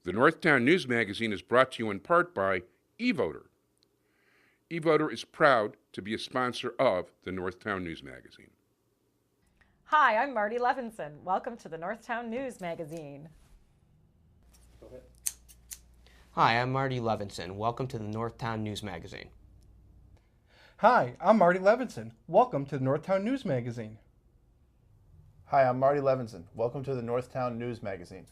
The Northtown News Magazine is brought to you in part by eVoter. eVoter is proud to be a sponsor of the Northtown News Magazine. Hi, I'm Marty Levinson. Welcome to the Northtown News Magazine. Go ahead. Hi, I'm Marty Levinson. Welcome to the Northtown News Magazine. Hi, I'm Marty Levinson. Welcome to the Northtown News Magazine. Hi, I'm Marty Levinson. Welcome to the Northtown News Magazine.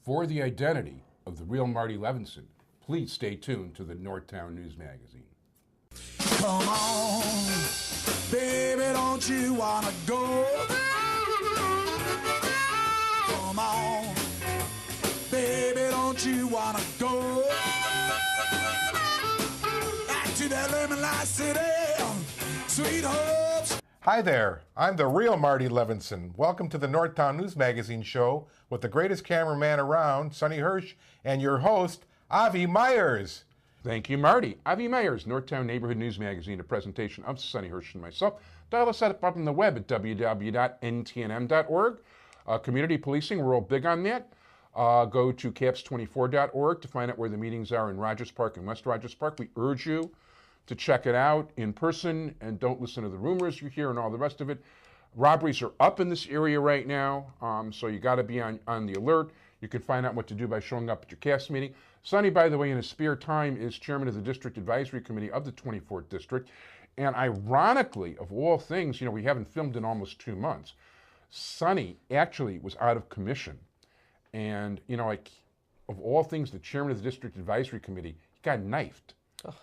For the identity of the real Marty Levinson, please stay tuned to the Northtown News Magazine. Come on, baby, don't you wanna go? Come on, baby, don't you wanna go? Back to that lemon light city, sweet hopes. Hi there, I'm the real Marty Levinson. Welcome to the Northtown News Magazine show with the greatest cameraman around, Sonny Hirsch, and your host, Avi Myers. Thank you, Marty. Avi Myers, Northtown Neighborhood News Magazine, a presentation of Sonny Hirsch and myself. Dial us up on the web at www.ntnm.org. Community policing, we're all big on that. Go to caps24.org to find out where the meetings are in Rogers Park and West Rogers Park. We urge you to check it out in person and don't listen to the rumors you hear and all the rest of it. Robberies are up in this area right now, so you got to be on the alert. You can find out what to do by showing up at your CAS meeting. Sonny, by the way, in his spare time, is chairman of the District Advisory Committee of the 24th District. And ironically, of all things, we haven't filmed in almost 2 months. Sonny actually was out of commission. And, of all things, the chairman of the District Advisory Committee, he got knifed. Ugh.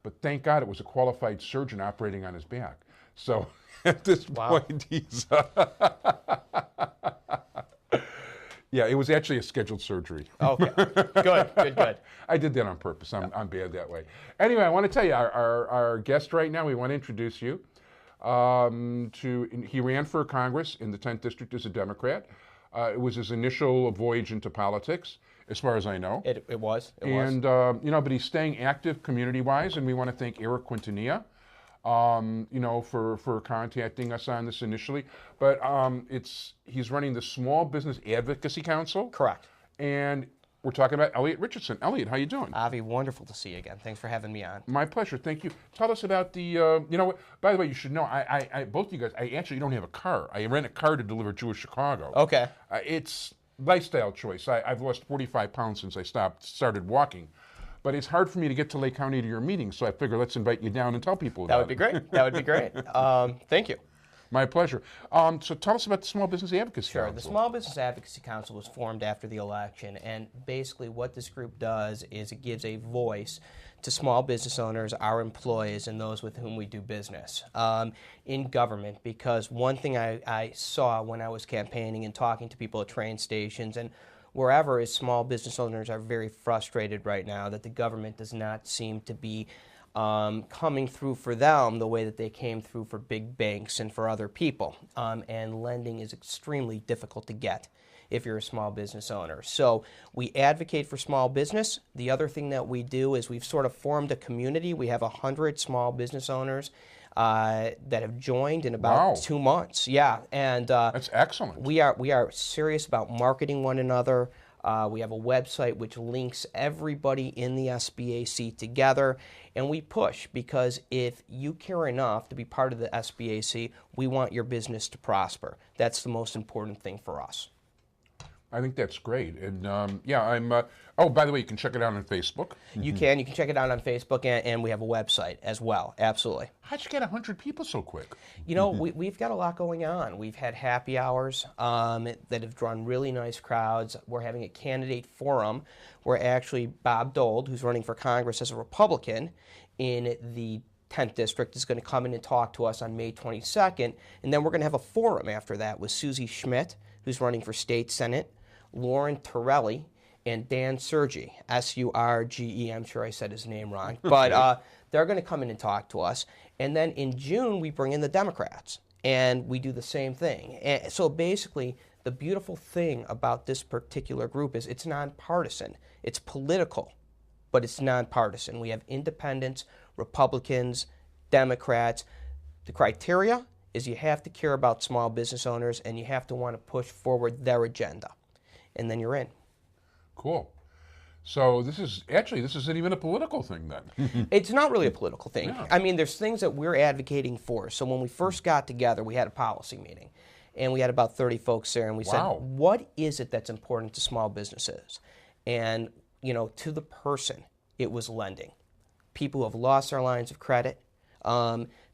But thank God it was a qualified surgeon operating on his back. So at this point, he's... Yeah, it was actually a scheduled surgery. Okay, good. I did that on purpose. I'm bad that way. Anyway, I want to tell you, our guest right now, we want to introduce you. He ran for Congress in the 10th District as a Democrat. It was his initial voyage into politics, as far as I know. It was. But he's staying active community-wise, and we want to thank Eric Quintanilla, for contacting us on this initially. But he's running the Small Business Advocacy Council. Correct. And we're talking about Elliot Richardson. Elliot, how you doing? Avi, wonderful to see you again. Thanks for having me on. My pleasure. Thank you. Tell us about the, by the way, you should know, I both of you guys, I actually don't have a car. I rent a car to deliver Jewish Chicago. Okay. It's lifestyle choice. I've lost 45 pounds since I started walking. But it's hard for me to get to Lake County to your meetings, so I figure let's invite you down and tell people about it. That would be great. Thank you. My pleasure. So tell us about the Small Business Advocacy Council. Sure. The Small Business Advocacy Council was formed after the election, and basically what this group does is it gives a voice to small business owners, our employees, and those with whom we do business in government. Because one thing I saw when I was campaigning and talking to people at train stations and wherever is small business owners are very frustrated right now that the government does not seem to be coming through for them the way that they came through for big banks and for other people. And lending is extremely difficult to get if you're a small business owner. So we advocate for small business. The other thing that we do is we've sort of formed a community. We have 100 small business owners that have joined in about 2 months. Yeah, and that's excellent. We are serious about marketing one another. We have a website which links everybody in the SBAC together, and we push because if you care enough to be part of the SBAC, we want your business to prosper. That's the most important thing for us. I think that's great. And I'm, by the way, you can check it out on Facebook. You can check it out on Facebook, and we have a website as well. Absolutely. How'd you get 100 people so quick? We've got a lot going on. We've had happy hours that have drawn really nice crowds. We're having a candidate forum where actually Bob Dole, who's running for Congress as a Republican in the 10th District, is going to come in and talk to us on May 22nd. And then we're going to have a forum after that with Susie Schmidt, who's running for State Senate, Lauren Torelli, and Dan Surge, S-U-R-G-E. I'm sure I said his name wrong. But they're going to come in and talk to us. And then in June, we bring in the Democrats, and we do the same thing. And so basically, the beautiful thing about this particular group is it's nonpartisan. It's political, but it's nonpartisan. We have independents, Republicans, Democrats. The criteria is you have to care about small business owners, and you have to want to push forward their agenda. and then you're in. Cool. So this isn't even a political thing then. It's not really a political thing. Yeah. I mean, there's things that we're advocating for. So when we first got together, we had a policy meeting, and we had about 30 folks there, and we said, what is it that's important to small businesses? And, to the person, it was lending. People who have lost their lines of credit,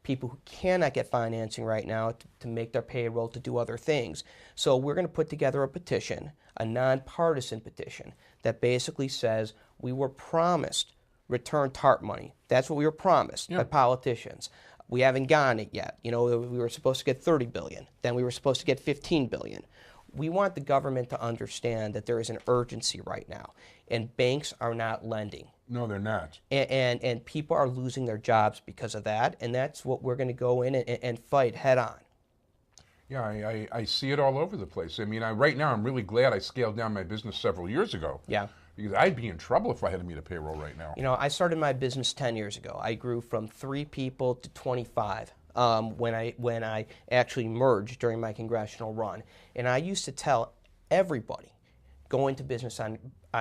people who cannot get financing right now to make their payroll, to do other things. So we're going to put together a petition, a nonpartisan petition, that basically says we were promised return TARP money. That's what we were promised by politicians. We haven't gotten it yet. We were supposed to get $30 billion. Then we were supposed to get $15 billion. We want the government to understand that there is an urgency right now, and banks are not lending. No, they're not. And people are losing their jobs because of that, and that's what we're going to go in and fight head on. Yeah, I see it all over the place. I mean, right now I'm really glad I scaled down my business several years ago. Yeah. Because I'd be in trouble if I had to meet a payroll right now. I started my business 10 years ago. I grew from 3 people to 25 when I actually merged during my congressional run. And I used to tell everybody, go into business on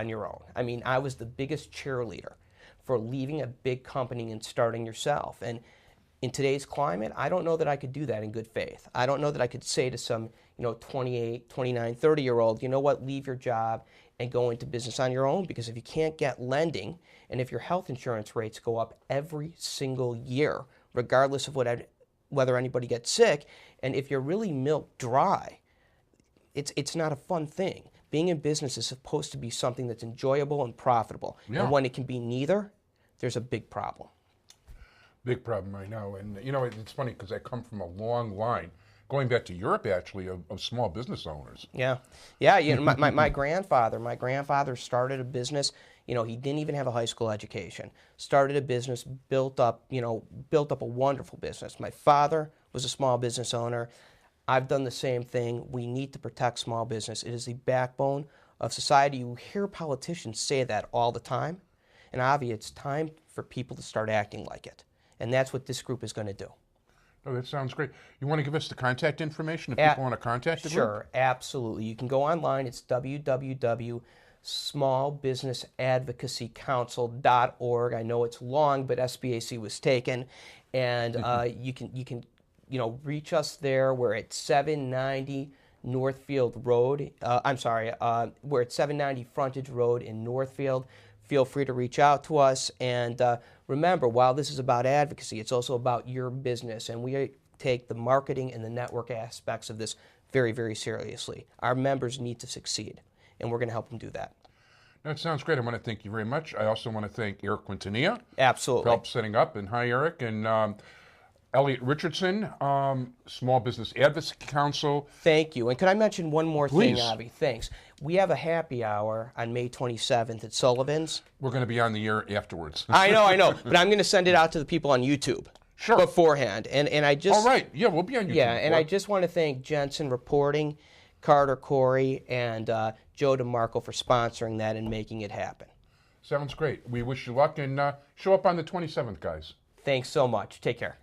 your own. I mean, I was the biggest cheerleader for leaving a big company and starting yourself. And in today's climate, I don't know that I could do that in good faith. I don't know that I could say to some 28, 29, 30-year-old, you know what, leave your job and go into business on your own, because if you can't get lending, and if your health insurance rates go up every single year, regardless of whether anybody gets sick, and if you're really milk dry, it's not a fun thing. Being in business is supposed to be something that's enjoyable and profitable. Yeah. And when it can be neither, there's a big problem. Big problem right now. And, it's funny because I come from a long line, going back to Europe, actually, of small business owners. Yeah. My grandfather started a business. He didn't even have a high school education. Started a business, built up a wonderful business. My father was a small business owner. I've done the same thing. We need to protect small business. It is the backbone of society. You hear politicians say that all the time. And Avi, it's time for people to start acting like it. And that's what this group is going to do. Oh, that sounds great. You want to give us the contact information if people want to contact the group? Sure, absolutely. You can go online. It's www.smallbusinessadvocacycouncil.org. I know it's long, but SBAC was taken. And you can reach us there. We're at 790 Northfield Road. We're at 790 Frontage Road in Northfield. Feel free to reach out to us. And remember, while this is about advocacy, it's also about your business. And we take the marketing and the network aspects of this very, very seriously. Our members need to succeed, and we're going to help them do that. That sounds great. I want to thank you very much. I also want to thank Eric Quintanilla. Absolutely. For help setting up. And hi, Eric. And Elliot Richardson, Small Business Advocacy Council. Thank you. And could I mention one more Please. thing, Avi? Thanks. We have a happy hour on May 27th at Sullivan's. We're going to be on the air afterwards. I know. But I'm going to send it out to the people on YouTube. Sure. Beforehand. And I just... All right. Yeah, we'll be on YouTube. Yeah, and I just want to thank Jensen Reporting, Carter Corey, and Joe DeMarco for sponsoring that and making it happen. Sounds great. We wish you luck, and show up on the 27th, guys. Thanks so much. Take care.